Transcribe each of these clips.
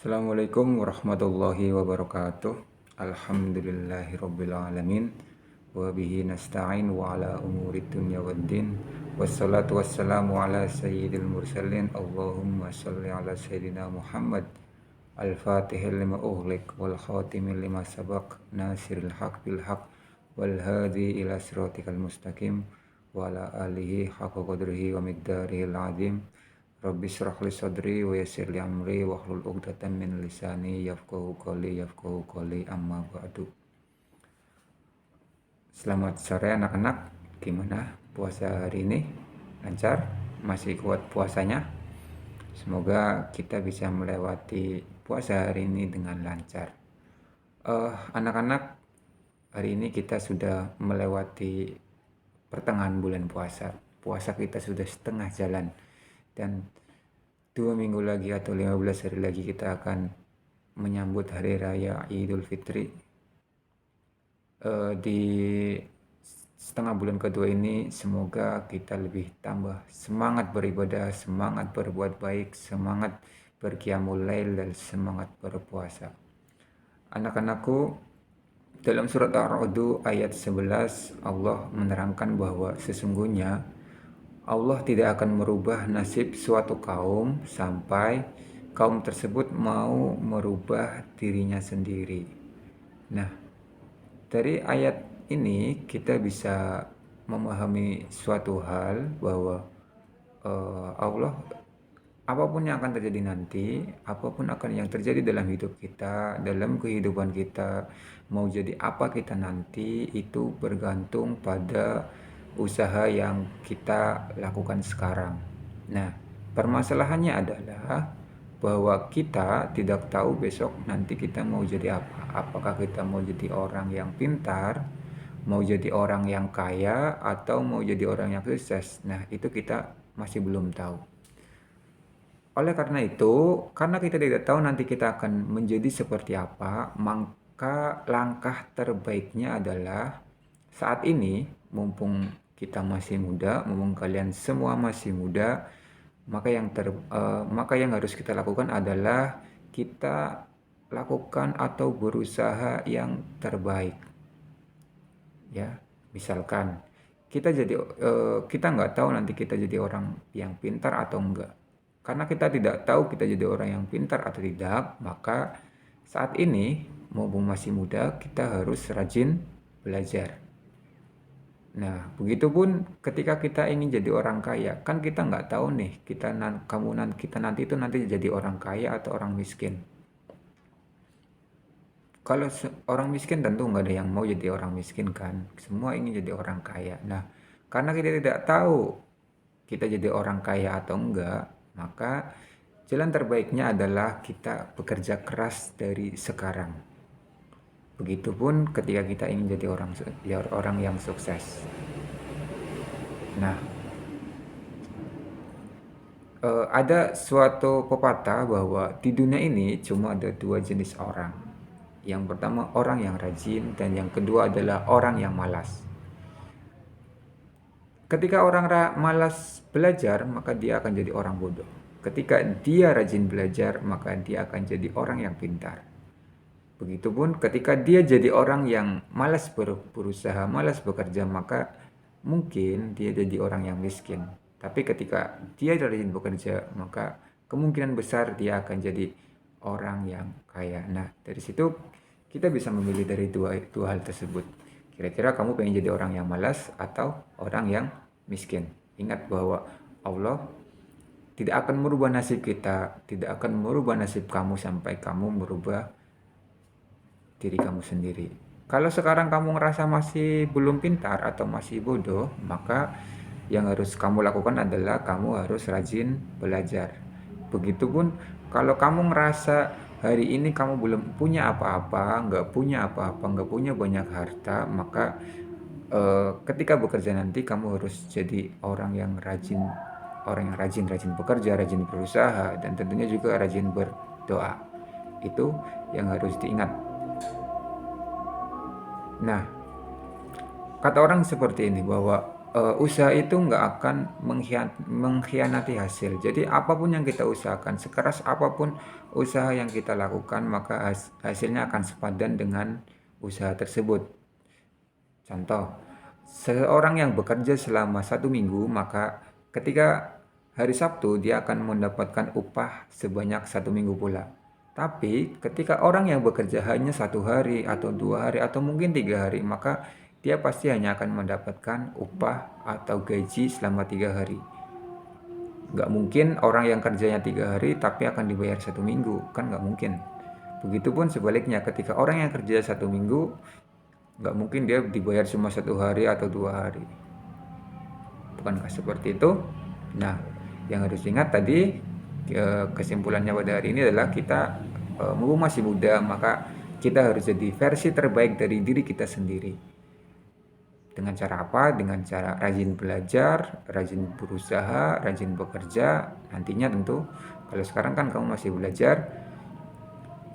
Assalamualaikum warahmatullahi wabarakatuh. Alhamdulillahirrabbilalamin. Wabihi nasta'in wa ala umurid dunya waddin. Wassalatu wassalamu ala sayyidil mursalin. Allahumma salli ala sayyidina Muhammad al-fatihil lima ughliq wal khatimil lima sabaq nasiril haq bil haq wal hadi ila siratikal mustaqim wa ala alihi haqqa qadrihi wa miqdarihil azim. Rabbi shrah li sadri wa yassir li amri wahlul 'uqdatam min lisani yafqahu qawli amma ba'du. Selamat sore anak-anak. Gimana puasa hari ini? Lancar? Masih kuat puasanya? Semoga kita bisa melewati puasa hari ini dengan lancar. Anak-anak, hari ini kita sudah melewati pertengahan bulan puasa. Puasa kita sudah setengah jalan. Dan 2 minggu lagi atau 15 hari lagi kita akan menyambut hari raya Idul Fitri. Di setengah bulan kedua ini semoga kita lebih tambah semangat beribadah, semangat berbuat baik, semangat berqiyamul lail, dan semangat berpuasa. Anak-anakku, dalam surat Ar-Ra'd ayat 11 Allah menerangkan bahwa sesungguhnya Allah tidak akan merubah nasib suatu kaum sampai kaum tersebut mau merubah dirinya sendiri. Nah, dari ayat ini kita bisa memahami suatu hal bahwa Allah, apapun yang akan terjadi nanti, apapun yang terjadi dalam hidup kita, dalam kehidupan kita, mau jadi apa kita nanti, itu bergantung pada usaha yang kita lakukan sekarang. Nah, permasalahannya adalah bahwa kita tidak tahu besok nanti kita mau jadi apa. Apakah kita mau jadi orang yang pintar, mau jadi orang yang kaya, atau mau jadi orang yang sukses. Nah, itu kita masih belum tahu. Oleh karena itu, karena kita tidak tahu nanti kita akan menjadi seperti apa, maka langkah terbaiknya adalah saat ini, mumpung kita masih muda, mumpung kalian semua masih muda, maka yang harus kita lakukan adalah kita lakukan atau berusaha yang terbaik. Ya, misalkan kita nggak tahu nanti kita jadi orang yang pintar atau enggak. Karena kita tidak tahu kita jadi orang yang pintar atau tidak, maka saat ini mumpung masih muda kita harus rajin belajar. Nah, begitupun ketika kita ingin jadi orang kaya, kan kita nggak tahu nih kita nanti itu jadi orang kaya atau orang miskin. Kalau orang miskin tentu nggak ada yang mau jadi orang miskin kan, semua ingin jadi orang kaya. Nah, karena kita tidak tahu kita jadi orang kaya atau enggak, maka jalan terbaiknya adalah kita bekerja keras dari sekarang. Begitupun ketika kita ingin jadi orang yang sukses. Nah, ada suatu pepatah bahwa di dunia ini cuma ada 2 jenis orang. Yang pertama orang yang rajin, dan yang kedua adalah orang yang malas. Ketika orang malas belajar, maka dia akan jadi orang bodoh. Ketika dia rajin belajar, maka dia akan jadi orang yang pintar. Begitupun ketika dia jadi orang yang malas berusaha, malas bekerja, maka mungkin dia jadi orang yang miskin. Tapi ketika dia rajin bekerja, maka kemungkinan besar dia akan jadi orang yang kaya. Nah, dari situ kita bisa memilih dari dua hal tersebut. Kira-kira kamu pengen jadi orang yang malas atau orang yang miskin? Ingat bahwa Allah tidak akan merubah nasib kita, tidak akan merubah nasib kamu sampai kamu merubah diri kamu sendiri. Kalau sekarang kamu ngerasa masih belum pintar atau masih bodoh, maka yang harus kamu lakukan adalah kamu harus rajin belajar. Begitupun kalau kamu ngerasa hari ini kamu belum punya apa-apa, nggak punya banyak harta, maka ketika bekerja nanti kamu harus jadi orang yang rajin bekerja, rajin berusaha, dan tentunya juga rajin berdoa. Itu yang harus diingat. Nah, kata orang seperti ini bahwa usaha itu nggak akan mengkhianati hasil. Jadi apapun yang kita usahakan, sekeras apapun usaha yang kita lakukan, maka hasilnya akan sepadan dengan usaha tersebut. Contoh, seorang yang bekerja selama 1 minggu, maka ketika hari Sabtu dia akan mendapatkan upah sebanyak 1 minggu pula. Tapi ketika orang yang bekerja hanya 1 hari atau 2 hari atau mungkin 3 hari, maka dia pasti hanya akan mendapatkan upah atau gaji selama 3 hari. Nggak mungkin orang yang kerjanya 3 hari tapi akan dibayar 1 minggu, kan nggak mungkin. Begitupun sebaliknya, ketika orang yang kerja 1 minggu, nggak mungkin dia dibayar cuma 1 hari atau 2 hari. Bukankah seperti itu? Nah, yang harus diingat tadi, kesimpulannya pada hari ini adalah kita mumpung masih muda, maka kita harus jadi versi terbaik dari diri kita sendiri. Dengan cara apa? Dengan cara rajin belajar, rajin berusaha, rajin bekerja. Nantinya tentu, kalau sekarang kan kamu masih belajar,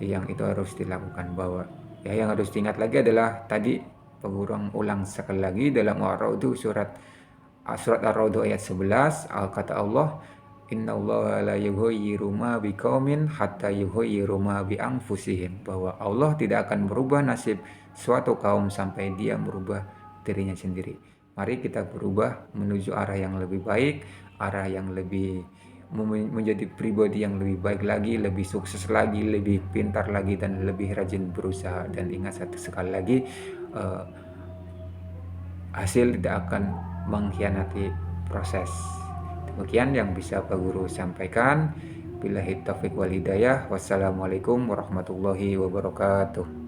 yang itu harus dilakukan. Bahwa yang harus diingat lagi adalah tadi, ulang sekali lagi dalam Ar-Ra'd surat Ar-Ra'd ayat 11, kata Allah, innallaha la yughayyiru ma biqaumin hatta yughayyiru ma bi anfusihim, bahwa Allah tidak akan merubah nasib suatu kaum sampai dia merubah dirinya sendiri. Mari kita berubah menuju arah yang lebih baik, arah yang lebih menjadi pribadi yang lebih baik lagi, lebih sukses lagi, lebih pintar lagi, dan lebih rajin berusaha. Dan ingat satu sekali lagi, hasil tidak akan mengkhianati proses. Demikian yang bisa Pak Guru sampaikan. Billahi taufiq wal hidayah. Wassalamualaikum warahmatullahi wabarakatuh.